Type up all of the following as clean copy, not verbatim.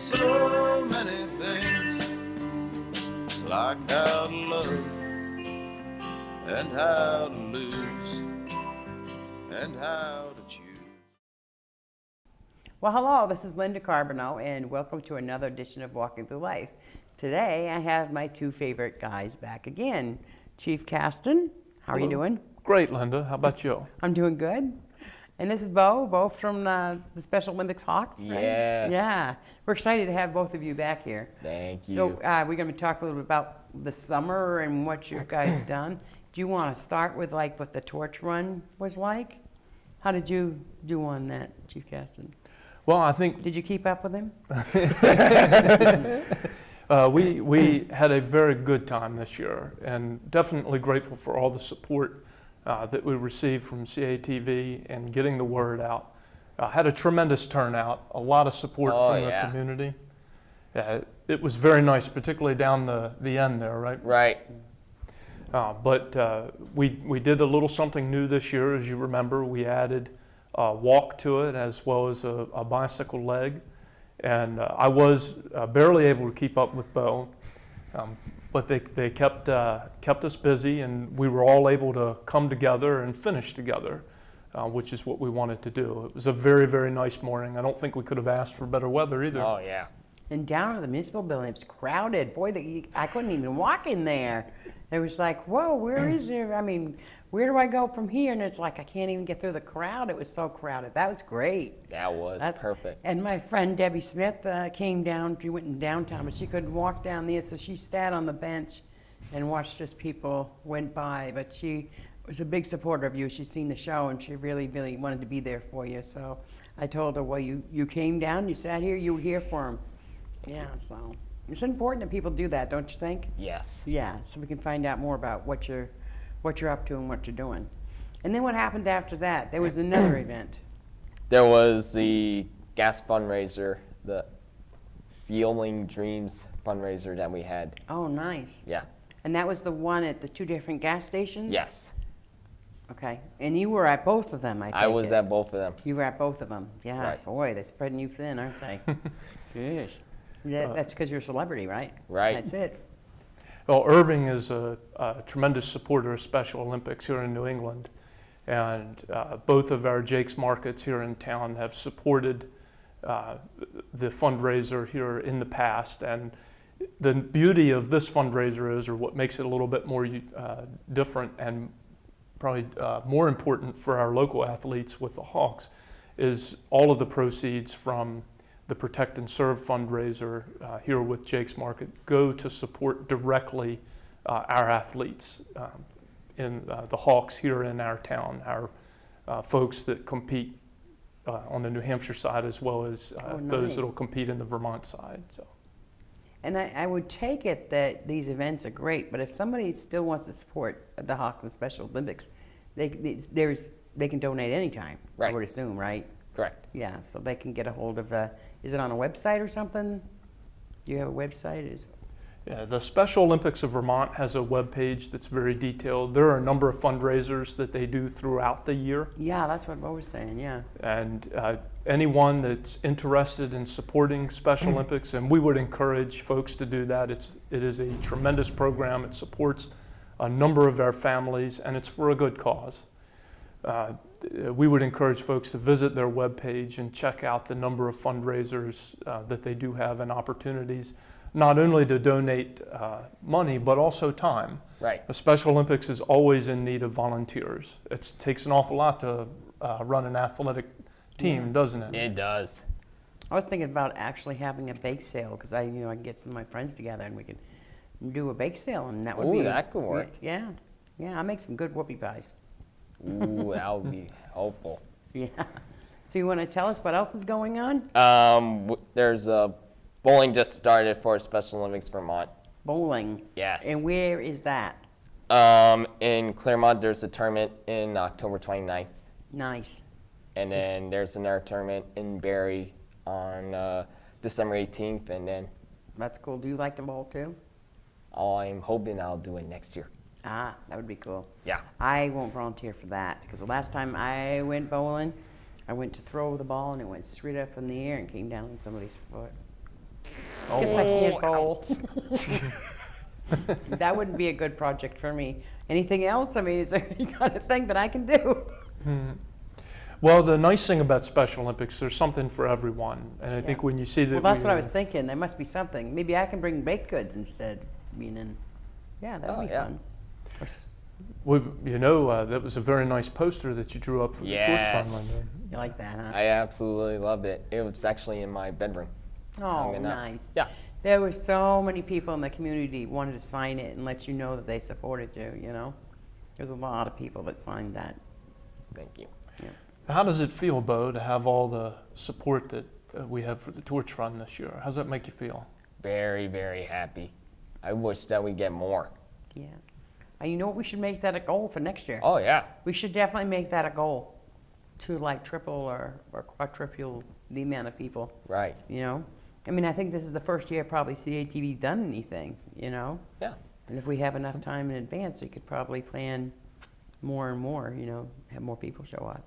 so many things, like how to love and how to lose and how to choose. Well, hello, this is Linda Carbonneau, and welcome to another edition of Walking Through Life. Today, I have my two favorite guys back again. Chief Caston, how are you doing? Great, Linda. How about you? I'm doing good. And this is Bo from the Special Olympics Hawks, right? Yes. Yeah. We're excited to have both of you back here. Thank you. So we're going to talk a little bit about the summer and what you guys done. Do you want to start with like what the torch run was like? How did you do on that, Chief Caston? Well, I think Did you keep up with him? we had a very good time this year, and definitely grateful for all the support that we received from CATV and getting the word out. Had a tremendous turnout, a lot of support from the community. It was very nice, particularly down the end there, right? Right. But we did a little something new this year. As you remember, we added a walk to it as well as a bicycle leg. And I was barely able to keep up with Bo, but they kept us busy, and we were all able to come together and finish together, which is what we wanted to do. It was a very, very nice morning. I don't think we could have asked for better weather either. Oh, yeah. And down at the municipal building, it's crowded. Boy, I couldn't even walk in there. It was like, whoa, where is there? I mean, where do I go from here? And it's like, I can't even get through the crowd. It was so crowded. That was great. That was perfect. And my friend Debbie Smith came down. She went in downtown, but she couldn't walk down there, so she sat on the bench and watched as people went by. But she was a big supporter of you. She'd seen the show, and she really, really wanted to be there for you. So I told her, well, you came down, you sat here, you were here for him. Yeah, so it's important that people do that, don't you think? Yes. Yeah, so we can find out more about what you're up to and what you're doing. And then what happened after that? There was another event. There was the gas fundraiser, the Fueling Dreams fundraiser that we had. Oh, nice. Yeah. And that was the one at the two different gas stations? Yes. Okay. And you were at both of them, I take I was it. at both of them. You were at both of them. Yeah. Right. Boy, they're spreading you thin, aren't they? Gosh. Yeah, that's because you're a celebrity, right? Right. That's it. Well, Irving is a tremendous supporter of Special Olympics here in New England, and both of our Jake's Markets here in town have supported the fundraiser here in the past. And the beauty of this fundraiser is, or what makes it a little bit more different and probably more important for our local athletes with the Hawks, is all of the proceeds from the Protect and Serve fundraiser here with Jake's Market go to support directly our athletes in the Hawks here in our town, our folks that compete on the New Hampshire side as well as those that will compete in the Vermont side. So. And I would take it that these events are great, but if somebody still wants to support the Hawks and Special Olympics, they can donate anytime, Right. I would assume, right? Correct. Yeah, so they can get a hold of, is it on a website or something? Do you have a website? Yeah, the Special Olympics of Vermont has a webpage that's very detailed. There are a number of fundraisers that they do throughout the year. Yeah, that's what Bo was saying, yeah. And anyone that's interested in supporting Special Olympics, and we would encourage folks to do that. It is a tremendous program. It supports a number of our families, and it's for a good cause. We would encourage folks to visit their webpage and check out the number of fundraisers that they do have and opportunities, not only to donate money, but also time. Right. The Special Olympics is always in need of volunteers. It takes an awful lot to run an athletic team, doesn't it? It does. I was thinking about actually having a bake sale, because I can get some of my friends together and we could do a bake sale, and that would be... Ooh, that could work. Yeah, I make some good whoopie pies. Ooh, that would be hopeful. Yeah. So you want to tell us what else is going on? There's bowling just started for Special Olympics Vermont. Bowling. Yes. And where is that? In Claremont, there's a tournament in October 29th. Nice. And then there's another tournament in Barrie on December 18th. And then That's cool. Do you like to bowl too? I'm hoping I'll do it next year. Ah, that would be cool. Yeah. I won't volunteer for that, because the last time I went bowling, I went to throw the ball and it went straight up in the air and came down on somebody's foot. Guess I can't Oh, bowl. That wouldn't be a good project for me. Anything else? I mean, is there any kind of thing that I can do? Well, the nice thing about Special Olympics, there's something for everyone. And I think when you see that Well, that's we what I was have- thinking. There must be something. Maybe I can bring baked goods instead. Yeah, that would Oh, be yeah. fun. Of course, that was a very nice poster that you drew up for the torch run, Yes. Linda. you like that, huh? I absolutely loved it. It was actually in my bedroom. Oh, hung it up. nice. Yeah. There were so many people in the community wanted to sign it and let you know that they supported you, you know? There's a lot of people that signed that. Thank you. How does it feel, Bo, to have all the support that we have for the torch run this year? How does that make you feel? Very, very happy. I wish that we get more. Yeah. And you know what? We should make that a goal for next year. Oh, yeah. We should definitely make that a goal to like triple or quadruple the amount of people, Right. you know? I mean, I think this is the first year probably CATV's done anything, you know? Yeah. And if we have enough time in advance, we could probably plan more and more, you know, have more people show up.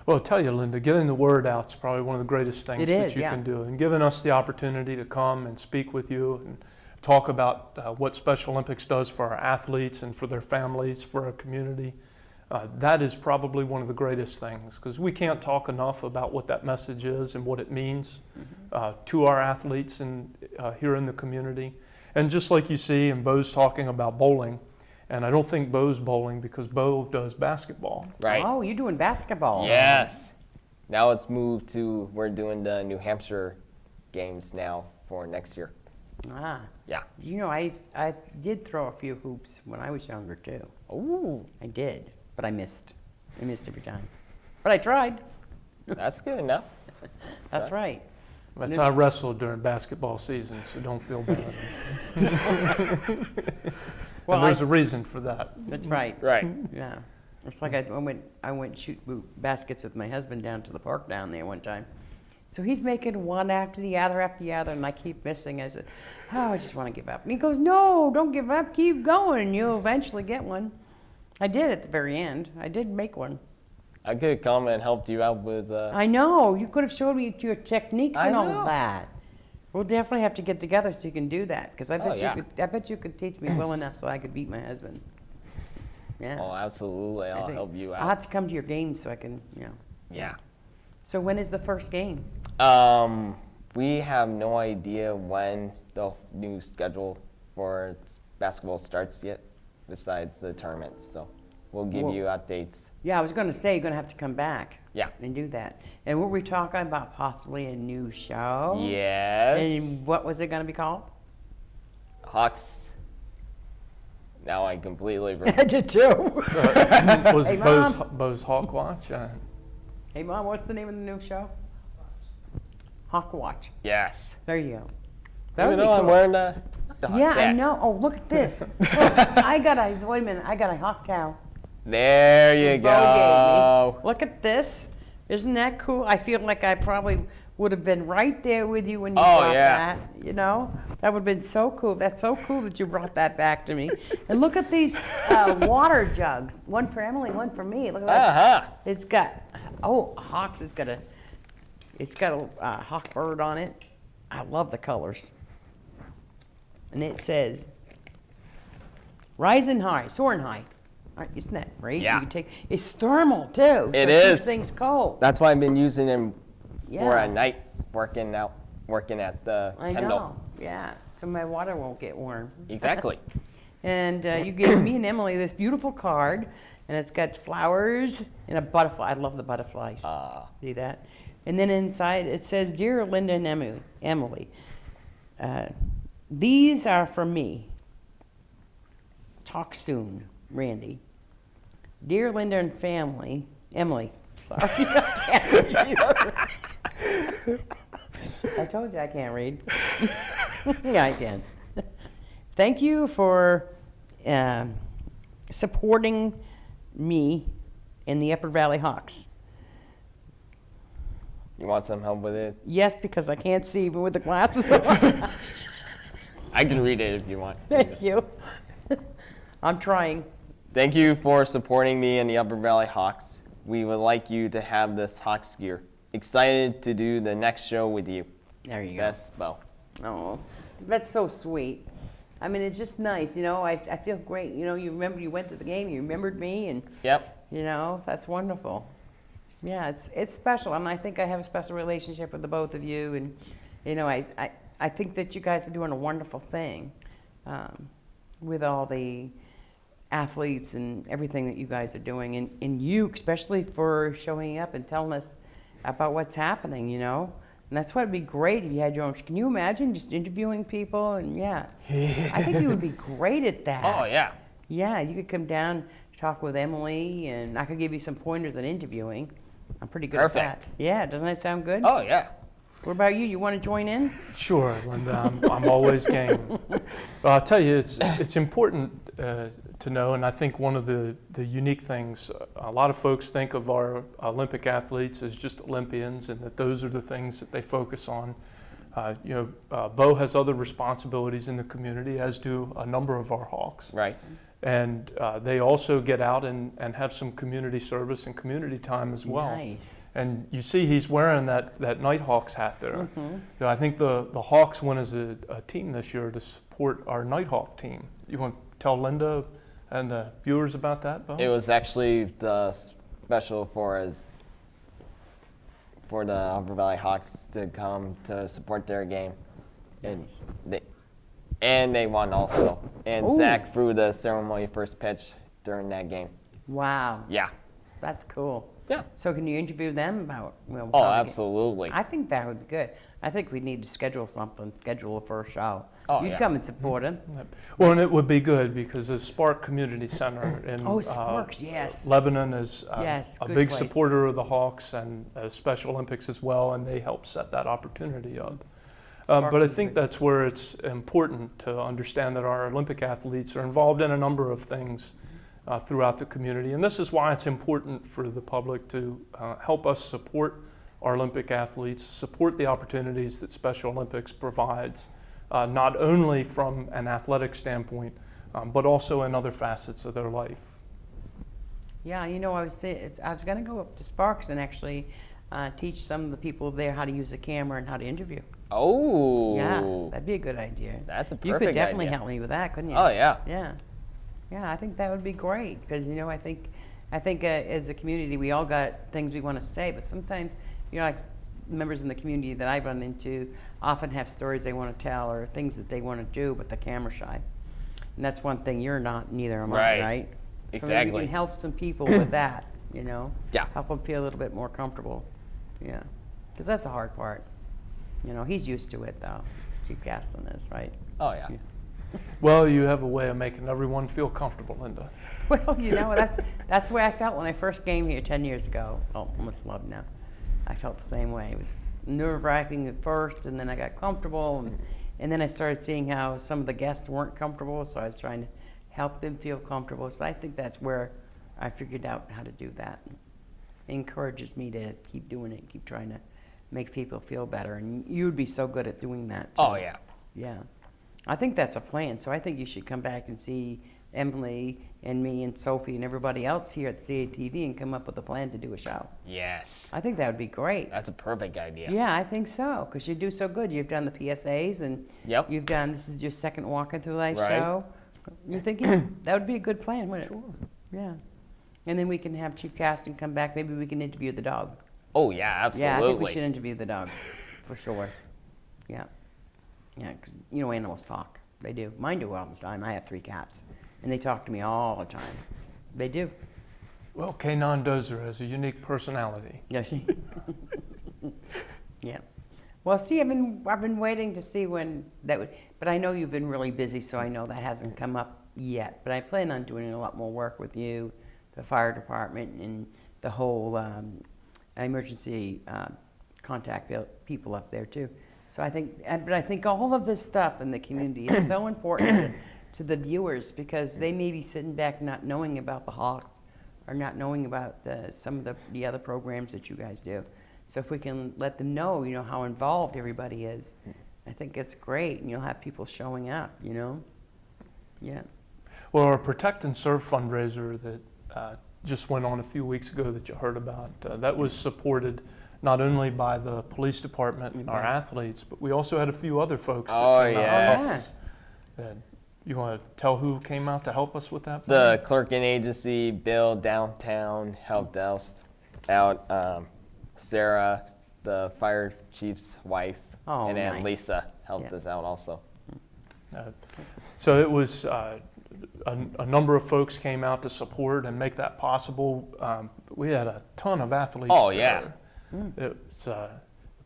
Well, I'll tell you, Linda, getting the word out is probably one of the greatest things It that is, you yeah. can do. And giving us the opportunity to come and speak with you and talk about what Special Olympics does for our athletes and for their families, for our community, that is probably one of the greatest things, because we can't talk enough about what that message is and what it means to our athletes and here in the community. And just like you see, and Bo's talking about bowling, and I don't think Bo's bowling because Bo does basketball. Right. Oh, you're doing basketball. Yes. Now it's moved to, we're doing the New Hampshire games now for next year. Ah. Yeah. You know, I did throw a few hoops when I was younger too. Ooh, I did, but I missed. I missed every time. But I tried. that's good enough. That's right. That's I wrestled during basketball season, so don't feel bad. Well, And there's a reason for that. That's right. Right. Yeah. It's like I went shoot baskets with my husband down to the park down there one time. So he's making one after the other, and I keep missing. I said, oh, I just want to give up. And he goes, no, don't give up. Keep going. You'll eventually get one. I did at the very end. I did make one. I could have come and helped you out with, I know. You could have showed me your techniques I and all know. that. We'll definitely have to get together so you can do that. Because I bet yeah. I bet you could teach me well enough so I could beat my husband. Yeah. oh, absolutely, I I'll think- help you I'll have out. to come to your games so I can, you know. Yeah. So when is the first game? We have no idea when the new schedule for basketball starts yet, besides the tournaments, so we'll give Well- you updates. Yeah, I was going to say you're going to have to come back. Yeah. And do that. And were we talking about possibly a new show? Yes. And what was it going to be called? Hawks. Now I completely I remember. did too. Was Hey, it Bo's, Mom. Bo's Hawk Watch? Hey, Mom, what's the name of the new show? Hawk Watch. Yes. There you go. That Even would be though I'm cool. wearing the Yeah, I hat. know. Oh, look at this. Look, I got a hawk towel. There you Bo gave go. me. Look at this. Isn't that cool? I feel like I probably would have been right there with you when you Oh, brought yeah. that. You know, that would have been so cool. That's so cool that you brought that back to me. And look at these water jugs. One for Emily, one for me. Look at that. Uh-huh. It's got hawks. It's got a hawk bird on it. I love the colors. And it says, "Rising high, soaring high." Isn't that great? Yeah. You can take, it's thermal too. So It keeps is. things cold. That's why I've been using them for Yeah. at night, working at the I Kendall. know. Yeah. So my water won't get warm. Exactly. And you gave me and Emily this beautiful card, and it's got flowers and a butterfly. I love the butterflies. See that? And then inside it says, "Dear Linda and Emily, these are for me. Talk soon, Randy. Dear Linda and family, Emily." Sorry, I told you I can't read. Yeah, I can. Thank you for supporting me in the Upper Valley Hawks. You want some help with it? Yes, because I can't see even with the glasses on. I can read it if you want. Thank you. I'm trying. Thank you for supporting me in the Upper Valley Hawks. We would like you to have this Hawks gear. Excited to do the next show with you. There you go. Best Bo. Oh, that's so sweet. I mean, it's just nice, you know. I feel great. You know, you remember you went to the game, you remembered me, and Yep. you know, that's wonderful. Yeah, it's special, and I think I have a special relationship with the both of you, and you know, I think that you guys are doing a wonderful thing with all the athletes and everything that you guys are doing, and you especially for showing up and telling us about what's happening, you know. And that's why it'd be great if you had your own. Can you imagine just interviewing people? And yeah, I think you would be great at that. Oh, yeah. Yeah, you could come down, talk with Emily, and I could give you some pointers on interviewing. I'm pretty good Perfect. at that. Yeah, doesn't that sound good? Oh, yeah. What about you? You want to join in? Sure, Linda, I'm always game. But I'll tell you, it's important to know, and I think one of the unique things, a lot of folks think of our Olympic athletes as just Olympians, and that those are the things that they focus on. Bo has other responsibilities in the community, as do a number of our Hawks. Right. And they also get out and have some community service and community time as well. Nice. And you see he's wearing that Nighthawks hat there. Mm-hmm. You know, I think the Hawks went as a team this year to support our Nighthawk team. You want to tell Linda and the viewers about that, Bo? It was actually the special for the Upper Valley Hawks to come to support their game. And they won also. And Ooh. Zach threw the ceremony first pitch during that game. Wow, Yeah. that's cool. Yeah. So can you interview them about? Well, Oh, how the game- absolutely. I think that would be good. I think we need to schedule something, schedule a first show. Oh, You'd yeah. come and support them. Well, and it would be good because the Spark Community Center in Oh, Sparks, yes. Lebanon is Yes, a good big place. supporter of the Hawks and Special Olympics as well, and they help set that opportunity up. Spark But I is think big. that's where it's important to understand that our Olympic athletes are involved in a number of things throughout the community. And this is why it's important for the public to help us support our Olympic athletes, support the opportunities that Special Olympics provides, not only from an athletic standpoint, but also in other facets of their life. Yeah, you know, I was going to go up to Sparks and actually teach some of the people there how to use a camera and how to interview. Oh. Yeah, that'd be a good idea. That's a You could perfect definitely idea. help me with that, couldn't you? Oh, yeah. Yeah, yeah. I think that would be great because you know I think as a community we all got things we want to say, but sometimes you know like members in the community that I run into often have stories they want to tell or things that they want to do, but the camera shy. And that's one thing you're not, neither am I, Right. right? So maybe we Exactly. can help some people with that, you know? Yeah. Help them feel a little bit more comfortable. Yeah. Because that's the hard part. You know, he's used to it though. Chief Gaston is, right? Oh, yeah. Well, you have a way of making everyone feel comfortable, Linda. Well, you know, that's the way I felt when I first came here 10 years ago. Oh, almost 11 now. I felt the same way. It was nerve-wracking at first, and then I got comfortable, and then I started seeing how some of the guests weren't comfortable, so I was trying to help them feel comfortable. So I think that's where I figured out how to do that. It encourages me to keep doing it, keep trying to make people feel better, and you'd be so good at doing that, too. Oh, yeah. Yeah. I think that's a plan, so I think you should come back and see Emily and me and Sophie and everybody else here at CATV and come up with a plan to do a show. Yes. I think that would be great. That's a perfect idea. Yeah, I think so, because you do so good. You've done the PSAs and Yep. you've done, this is your second Walking Through Life Right. show. You're thinking that would be a good plan, wouldn't it? Yeah. And then we can have Chief Caston come back. Maybe we can interview the dog. Oh, yeah, absolutely. Yeah, I think we should interview the dog, for sure. Yeah. Yeah, 'cause, you know, animals talk. They do. Mine do all the time. I have 3 cats, and they talk to me all the time. They do. Well, Kaynon Dozer has a unique personality. Does she? Yeah. Well, see, I've been waiting to see when that would, but I know you've been really busy, so I know that hasn't come up yet. But I plan on doing a lot more work with you, the fire department, and the whole emergency contact people up there too. So I think, but I think all of this stuff in the community is so important to the viewers because they may be sitting back not knowing about the Hawks or not knowing about some of the other programs that you guys do. So if we can let them know, you know, how involved everybody is, I think it's great, and you'll have people showing up, you know? Yeah. Well, our Protect and Serve fundraiser that just went on a few weeks ago that you heard about, that was supported not only by the police department and our athletes, but we also had a few other folks that Oh, came out yeah. to help Oh, yeah. us. And you want to tell who came out to help us with that? The clerking agency, Bill downtown helped us out. Sarah, the fire chief's wife, Oh, and then nice. Lisa helped Yeah. us out also. So it was a number of folks came out to support and make that possible. We had a ton of athletes. Oh, yeah. there. It's, the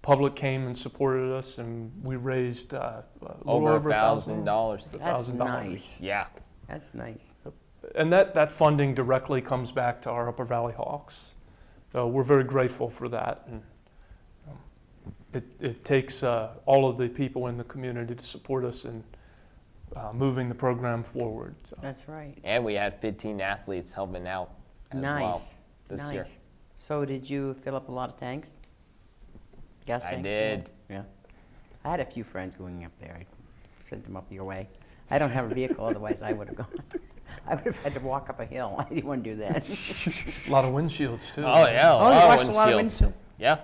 public came and supported us, and we raised a little Over $1,000. $1,000. That's $1,000. nice. Yeah. That's nice. And that funding directly comes back to our Upper Valley Hawks. So we're very grateful for that. And it takes all of the people in the community to support us in moving the program forward. So, That's right. And we had 15 athletes helping out as Nice. well this Nice. year. So did you fill up a lot of tanks? Gas I tanks? did. Yeah. I had a few friends going up there. I sent them up your way. I don't have a vehicle, otherwise I would have gone. I would have had to walk up a hill. I didn't want to do that. a lot of windshields too. Oh, yeah. Oh, you lot watched of a lot of windshields. windshield. Yeah.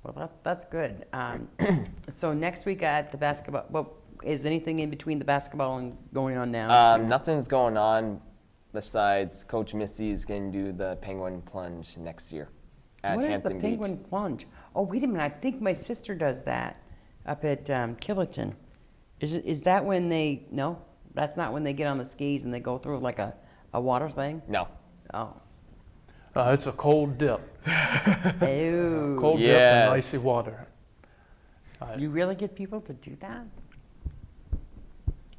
Well, that's good. So next week at the basketball, well, is anything in between the basketball and going on now? Nothing's going on besides Coach Missy is going to do the penguin plunge next year at What is Hampton the Beach. penguin plunge? Oh, wait a minute. I think my sister does that up at Killerton. Is that when they, no? That's not when they get on the skis and they go through like a water thing? No. Oh. It's a cold dip. Ew. Cold dip Yeah. and icy water. You really get people to do that?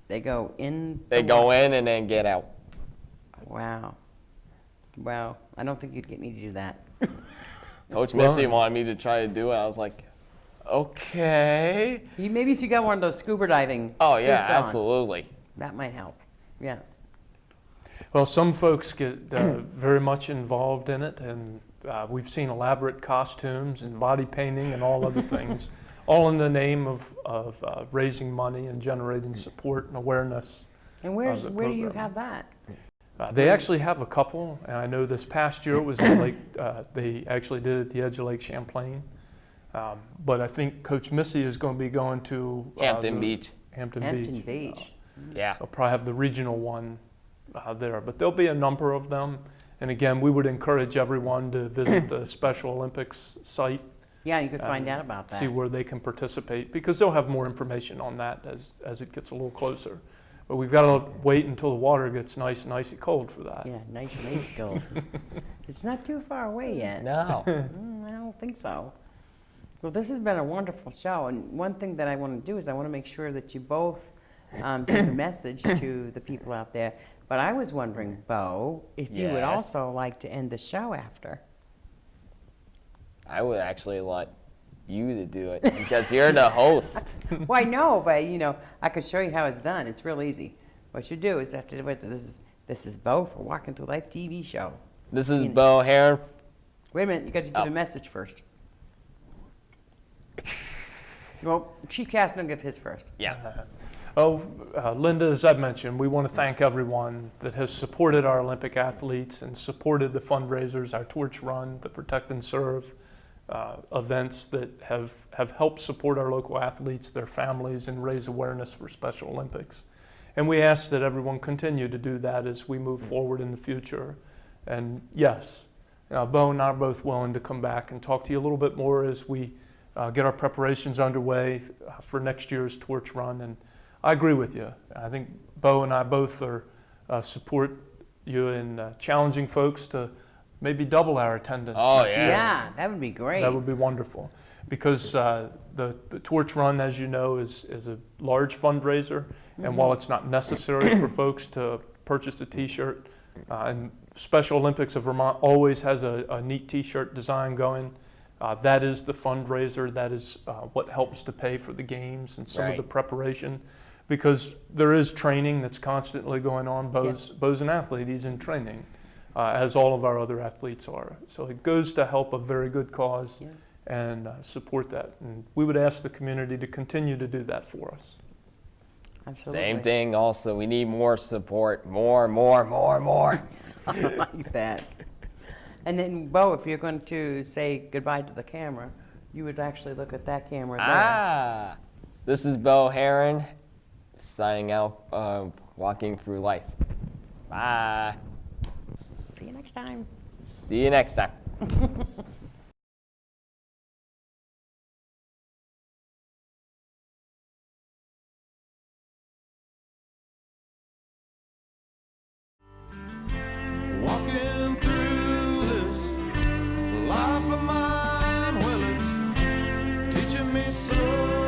They go in? They the go water? in and then get out. Wow. Wow. I don't think you'd get me to do that. Coach Well- Missy wanted me to try to do it. I was like, okay. Maybe if you got one of those scuba diving Oh, yeah, suits on, absolutely. that might help. Yeah. Well, some folks get very much involved in it, and we've seen elaborate costumes and body painting and all other things, all in the name of raising money and generating support and awareness. And the where do you program. have that? They actually have a couple, and I know this past year it was in Lake, they actually did it at the edge of Lake Champlain. But I think Coach Missy is going to be going to Hampton Beach. Hampton Hampton Beach. Beach. Yeah. They'll probably have the regional one there, but there'll be a number of them. And again, we would encourage everyone to visit the Special Olympics site, Yeah, you could find out about that. see where they can participate, because they'll have more information on that as it gets a little closer. But we've got to wait until the water gets nice and icy cold for that. Yeah, nice and icy cold. It's not too far away yet. No. I don't think so. Well, this has been a wonderful show, and one thing that I want to do is I want to make sure that you both give a message to the people out there. But I was wondering, Bo, if you would Yes. also like to end the show after. I would actually let you to do it because you're the host. Well, I know, but I could show you how it's done. It's real easy. What you do is after this is Bo for Walking Through Life TV show. This is Bo Heron. Wait a minute, you got to give a message first. Well, Chief Caston will give his first. Yeah. Linda, as I've mentioned, we want to thank everyone that has supported our Olympic athletes and supported the fundraisers, our Torch Run, the Protect and Serve events that have helped support our local athletes, their families, and raise awareness for Special Olympics. And we ask that everyone continue to do that as we move forward in the future. And yes, Bo and I are both willing to come back and talk to you a little bit more as we get our preparations underway for next year's Torch Run. And I agree with you. I think Bo and I both are support you in challenging folks to maybe double our attendance. Oh, next yeah. year. Yeah, that would be great. That would be wonderful, because the Torch Run, as you know, is a large fundraiser, and while it's not necessary for folks to purchase a T-shirt, and Special Olympics of Vermont always has a neat T-shirt design going. That is the fundraiser. That is what helps to pay for the games and some of the Right. preparation, because there is training that's constantly going on. Bo's an athlete; he's in training, as all of our other athletes are. So it goes to help a very good cause and support that. And we would ask the community to continue to do that for us. Absolutely. Same thing also. We need more support. More. I like that. And then, Bo, if you're going to say goodbye to the camera, you would actually look at that camera there. Ah, this is Bo Heron, signing out, walking through life. Bye. See you next time. See you next time. Walking through this life of mine, well, it's teaching me so